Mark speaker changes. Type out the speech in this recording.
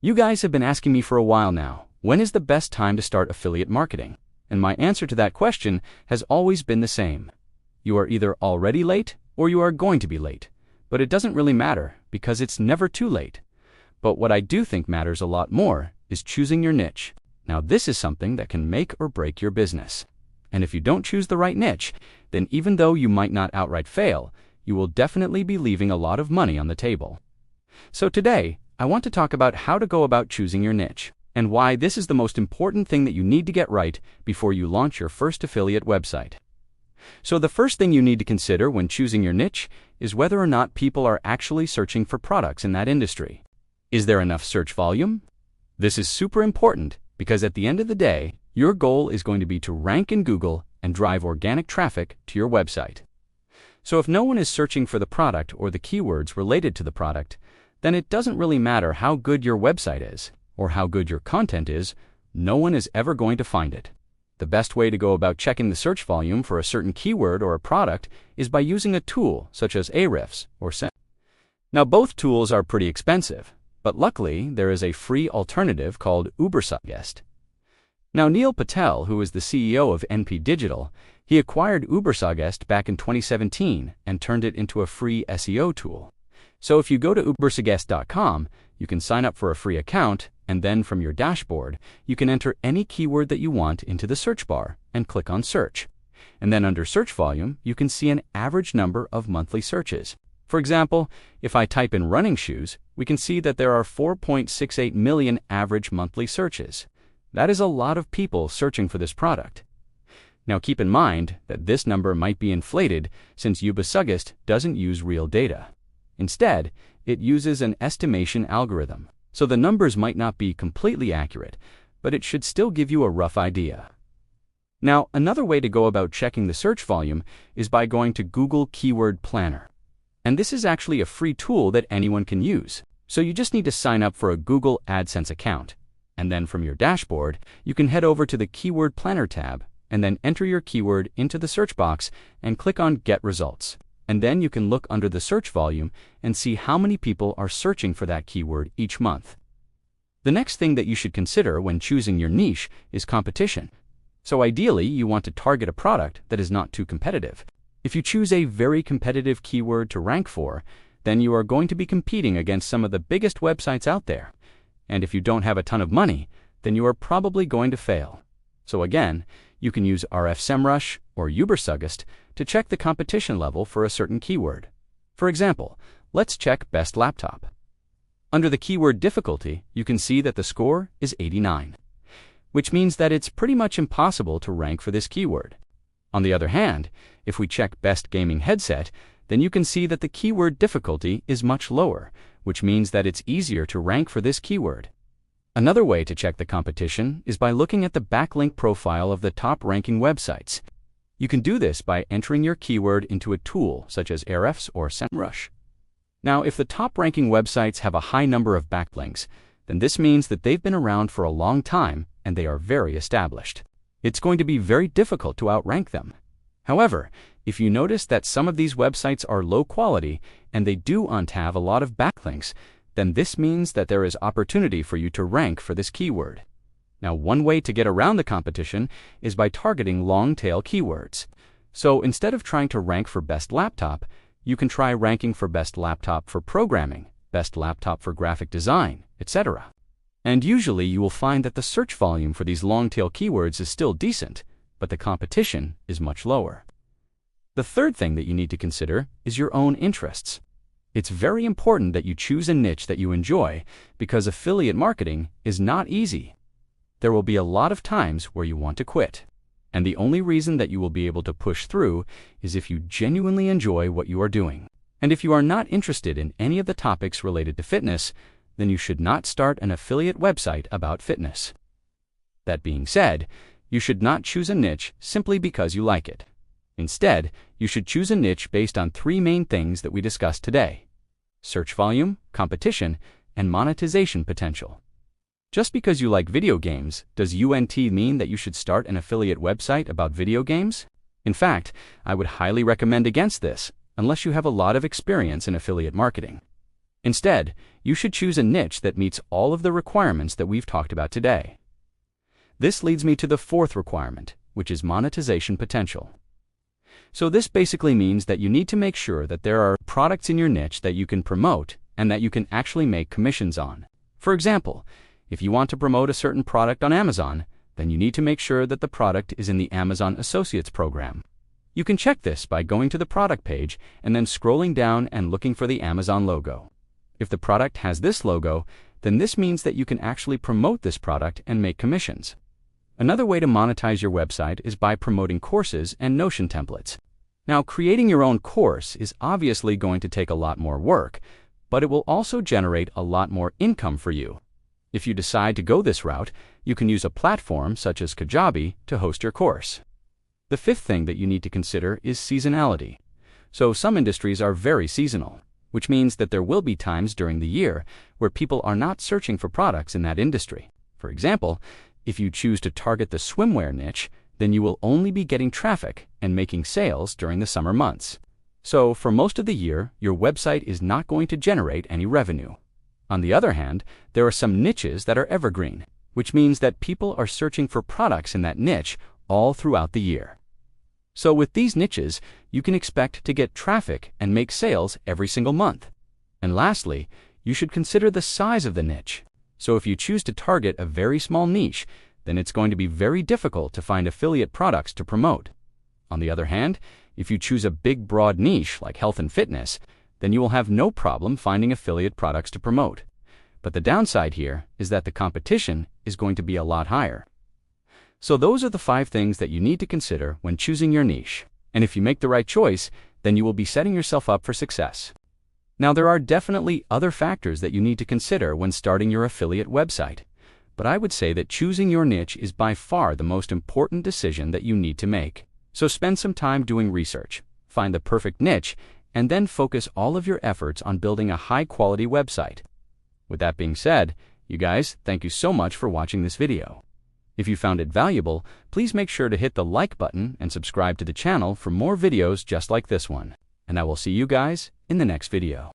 Speaker 1: You guys have been asking me for a while now, when is the best time to start affiliate marketing? And my answer to that question has always been the same. You are either already late or you are going to be late. But it doesn't really matter because it's never too late. But what I do think matters a lot more is choosing your niche. Now this is something that can make or break your business. And if you don't choose the right niche, then even though you might not outright fail, you will definitely be leaving a lot of money on the table. So today, I want to talk about how to go about choosing your niche, and why this is the most important thing that you need to get right before you launch your first affiliate website. So the first thing you need to consider when choosing your niche is whether or not people are actually searching for products in that industry. Is there enough search volume? This is super important because at the end of the day, your goal is going to be to rank in Google and drive organic traffic to your website. So if no one is searching for the product or the keywords related to the product, then it doesn't really matter how good your website is or how good your content is, no one is ever going to find it. The best way to go about checking the search volume for a certain keyword or a product is by using a tool such as Ahrefs or SEM. Now both tools are pretty expensive, but luckily there is a free alternative called Ubersuggest. Now Neil Patel, who is the CEO of NP Digital, he acquired Ubersuggest back in 2017 and turned it into a free SEO tool. So if you go to ubersuggest.com, you can sign up for a free account, and then from your dashboard, you can enter any keyword that you want into the search bar and click on search. And then under search volume, you can see an average number of monthly searches. For example, if I type in running shoes, we can see that there are 4.68 million average monthly searches. That is a lot of people searching for this product. Now keep in mind that this number might be inflated since Ubersuggest doesn't use real data. Instead, it uses an estimation algorithm, so the numbers might not be completely accurate, but it should still give you a rough idea. Now, another way to go about checking the search volume is by going to Google Keyword Planner. And this is actually a free tool that anyone can use, so you just need to sign up for a Google AdSense account. And then from your dashboard, you can head over to the Keyword Planner tab and then enter your keyword into the search box and click on Get Results. And then you can look under the search volume and see how many people are searching for that keyword each month. The next thing that you should consider when choosing your niche is competition. So ideally, you want to target a product that is not too competitive. If you choose a very competitive keyword to rank for, then you are going to be competing against some of the biggest websites out there. And if you don't have a ton of money, then you are probably going to fail. So again, you can use RF-SEMrush or Ubersuggest to check the competition level for a certain keyword. For example, let's check best laptop. Under the keyword difficulty, you can see that the score is 89, which means that it's pretty much impossible to rank for this keyword. On the other hand, if we check best gaming headset, then you can see that the keyword difficulty is much lower, which means that it's easier to rank for this keyword. Another way to check the competition is by looking at the backlink profile of the top-ranking websites. You can do this by entering your keyword into a tool such as Ahrefs or SEMrush. Now, if the top-ranking websites have a high number of backlinks, then this means that they've been around for a long time and they are very established. It's going to be very difficult to outrank them. However, if you notice that some of these websites are low quality and they don't have a lot of backlinks, then this means that there is opportunity for you to rank for this keyword. Now, one way to get around the competition is by targeting long-tail keywords. So instead of trying to rank for best laptop, you can try ranking for best laptop for programming, best laptop for graphic design, etc. And usually you will find that the search volume for these long-tail keywords is still decent, but the competition is much lower. The third thing that you need to consider is your own interests. It's very important that you choose a niche that you enjoy because affiliate marketing is not easy. There will be a lot of times where you want to quit. And the only reason that you will be able to push through is if you genuinely enjoy what you are doing. And if you are not interested in any of the topics related to fitness, then you should not start an affiliate website about fitness. That being said, you should not choose a niche simply because you like it. Instead, you should choose a niche based on three main things that we discussed today: search volume, competition, and monetization potential. Just because you like video games, does UNT mean that you should start an affiliate website about video games? In fact, I would highly recommend against this, unless you have a lot of experience in affiliate marketing. Instead, you should choose a niche that meets all of the requirements that we've talked about today. This leads me to the fourth requirement, which is monetization potential. So this basically means that you need to make sure that there are products in your niche that you can promote and that you can actually make commissions on. For example, if you want to promote a certain product on Amazon, then you need to make sure that the product is in the Amazon Associates program. You can check this by going to the product page and then scrolling down and looking for the Amazon logo. If the product has this logo, then this means that you can actually promote this product and make commissions. Another way to monetize your website is by promoting courses and Notion templates. Now, creating your own course is obviously going to take a lot more work, but it will also generate a lot more income for you. If you decide to go this route, you can use a platform such as Kajabi to host your course. The fifth thing that you need to consider is seasonality. So some industries are very seasonal, which means that there will be times during the year where people are not searching for products in that industry. For example, if you choose to target the swimwear niche, then you will only be getting traffic and making sales during the summer months. So for most of the year, your website is not going to generate any revenue. On the other hand, there are some niches that are evergreen, which means that people are searching for products in that niche all throughout the year. So with these niches, you can expect to get traffic and make sales every single month. And lastly, you should consider the size of the niche. So if you choose to target a very small niche, then it's going to be very difficult to find affiliate products to promote. On the other hand, if you choose a big broad niche like health and fitness, then you will have no problem finding affiliate products to promote. But the downside here is that the competition is going to be a lot higher. So those are the 5 things that you need to consider when choosing your niche. And if you make the right choice, then you will be setting yourself up for success. Now, there are definitely other factors that you need to consider when starting your affiliate website, but I would say that choosing your niche is by far the most important decision that you need to make. So spend some time doing research, find the perfect niche, and then focus all of your efforts on building a high-quality website. With that being said, you guys, thank you so much for watching this video. If you found it valuable, please make sure to hit the like button and subscribe to the channel for more videos just like this one. And I will see you guys in the next video.